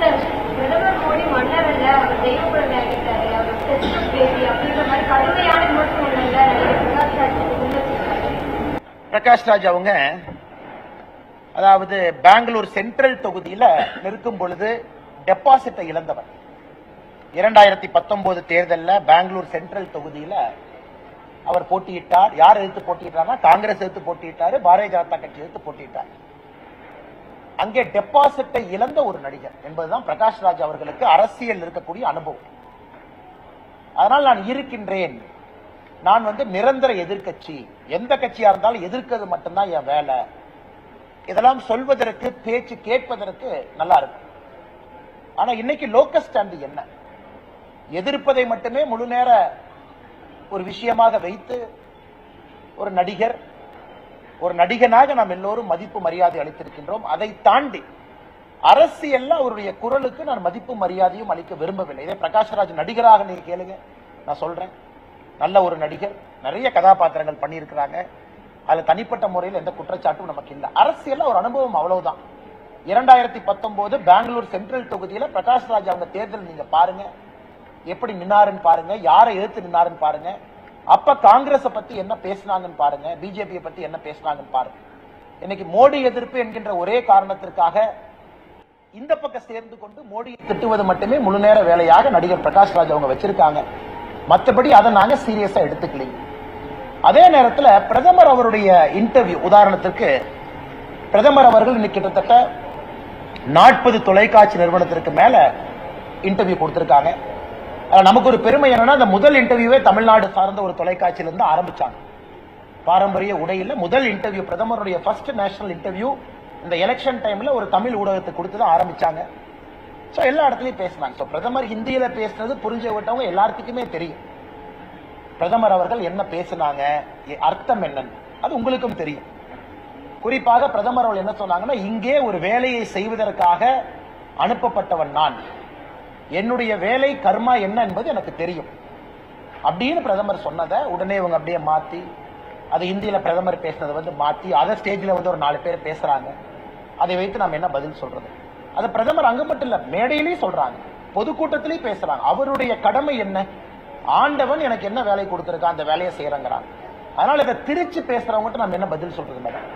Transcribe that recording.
பிரதமர் மோடி மன்னர் அல்ல, அவர் தெய்வ குழந்தை ஆகிட்டாரு, அவர் டெஸ்ட் பேபி அப்படின்ற மாதிரி கடுமையான விமர்சனங்கள்ல பிரகாஷ் ராஜ் அவங்க அதாவது பெங்களூர் சென்ட்ரல் தொகுதியில நிற்கும் பொழுது டெபாசிட்டை இழந்தவர். 2019 தேர்தலில் பெங்களூர் சென்ட்ரல் தொகுதியில அவர் போட்டியிட்டார். யார் எதிர்த்து போட்டியிட்டார்னா காங்கிரஸ் எதிர்த்து போட்டியிட்டாரு, பாரதிய ஜனதா கட்சி எதிர்த்து போட்டியிட்டார். அங்கே டெபாசிட்டை இழந்த ஒரு நடிகர் என்பதுதான் பிரகாஷ் ராஜ் அவர்களுக்கு அரசியல் இருக்கக்கூடிய அனுபவம். அதனால் நான் இருக்கின்றேன், நான் நிரந்தர எதிர்கட்சி, எந்த கட்சியா இருந்தாலும் எதிர்க்கிறது மட்டும்தான் என் வேலை, இதெல்லாம் சொல்வதற்கு பேச்சு கேட்பதற்கு நல்லா இருக்கும். ஆனா இன்னைக்கு லோக்கல் ஸ்டாண்ட் என்ன, எதிர்ப்பதை மட்டுமே முழு நேர ஒரு விஷயமாக வைத்து ஒரு நடிகர், ஒரு நடிகனாக நாம் எல்லோரும் மதிப்பு மரியாதை அளித்திருக்கின்றோம். அதை தாண்டி அரசியல்ல அவருடைய குரலுக்கு நான் மதிப்பு மரியாதையும் அளிக்க விரும்பவில்லை. இதே பிரகாஷ் ராஜ் நடிகராக நீங்க கேளுங்க, நான் சொல்றேன், நல்ல ஒரு நடிகர், நிறைய கதாபாத்திரங்கள் பண்ணியிருக்கிறாங்க, அதுல தனிப்பட்ட முறையில் எந்த குற்றச்சாட்டும் நமக்கு இல்லை. அரசியல்ல ஒரு அனுபவம் அவ்வளவுதான். 2019 பெங்களூர் சென்ட்ரல் தொகுதியில பிரகாஷ் ராஜ் அவங்க தேர்தல் நீங்க பாருங்க, எப்படி நின்னாருன்னு பாருங்க, யாரை எதிர்த்து நின்னாருன்னு பாருங்க, அப்ப காங்கிரஸ் பத்தி என்ன பேசினாங்கன்னு பாருங்க, பிஜேபியை பத்தி என்ன பேசினாங்கன்னு பாருங்க. இன்னைக்கு மோடி எதிர்ப்பு என்கின்ற ஒரே காரணத்திற்காக இந்த பக்கம் சேர்ந்து கொண்டு மோடியை திட்டுவது மட்டுமே முழு நேர வேலையாக நடிகர் பிரகாஷ் ராஜ் அவங்க வச்சிருக்காங்க. மற்றபடி அதை நாங்க சீரியஸா எடுத்துக்கலீங்க. அதே நேரத்தில் பிரதமர் அவருடைய இன்டர்வியூ, உதாரணத்திற்கு பிரதமர் அவர்கள் இன்னைக்கு கிட்டத்தட்ட 40 தொலைக்காட்சி நிறுவனத்திற்கு மேல இன்டர்வியூ கொடுத்திருக்காங்க. நமக்கு ஒரு பெருமை என்னன்னா, அந்த முதல் இன்டர்வியூவே தமிழ்நாடு சார்ந்த ஒரு தொலைக்காட்சியிலிருந்து ஆரம்பிச்சாங்க. பாரம்பரிய உடையில முதல் இன்டர்வியூ, பிரதமருடைய ஃபர்ஸ்ட் நேஷனல் இன்டர்வியூ இந்த எலெக்ஷன் டைம்ல ஒரு தமிழ் ஊடகத்துக்கு கொடுத்து தான் ஆரம்பிச்சாங்க. சோ எல்லா இடத்துலயும் பேசினாங்க. சோ பிரதமர் ஹிந்தியில பேசினது புரிஞ்ச விட்டவங்க எல்லாத்துக்குமே தெரியும். பிரதமர் அவர்கள் என்ன பேசினாங்க, அர்த்தம் என்னன்னு அது உங்களுக்கும் தெரியும். குறிப்பாக பிரதமர் அவர்கள் என்ன சொன்னாங்கன்னா, இங்கே ஒரு வேலையை செய்வதற்காக அனுப்பப்பட்டவன் நான், என்னுடைய வேலை கர்மா என்ன என்பது எனக்கு தெரியும் அப்படின்னு பிரதமர் சொன்னதை உடனே இவங்க அப்படியே மாத்தி, அது இந்தியில பிரதமர் பேசினதை மாத்தி அதை ஸ்டேஜ்ல ஒரு 4 பேர் பேசுறாங்க. அதை வைத்து நாம் என்ன பதில் சொல்றது? அது பிரதமர் அங்க மட்டும் இல்ல, மேடையிலையும் சொல்றாங்க, பொதுக்கூட்டத்திலையும் பேசுறாங்க. அவருடைய கடமை என்ன, ஆண்டவன் எனக்கு என்ன வேலை கொடுத்திருக்கா அந்த வேலையை செய்யறங்கிறாங்க. அதனால இதை திரிச்சு பேசுறவங்க நம்ம என்ன பதில் சொல்றது மேடம்?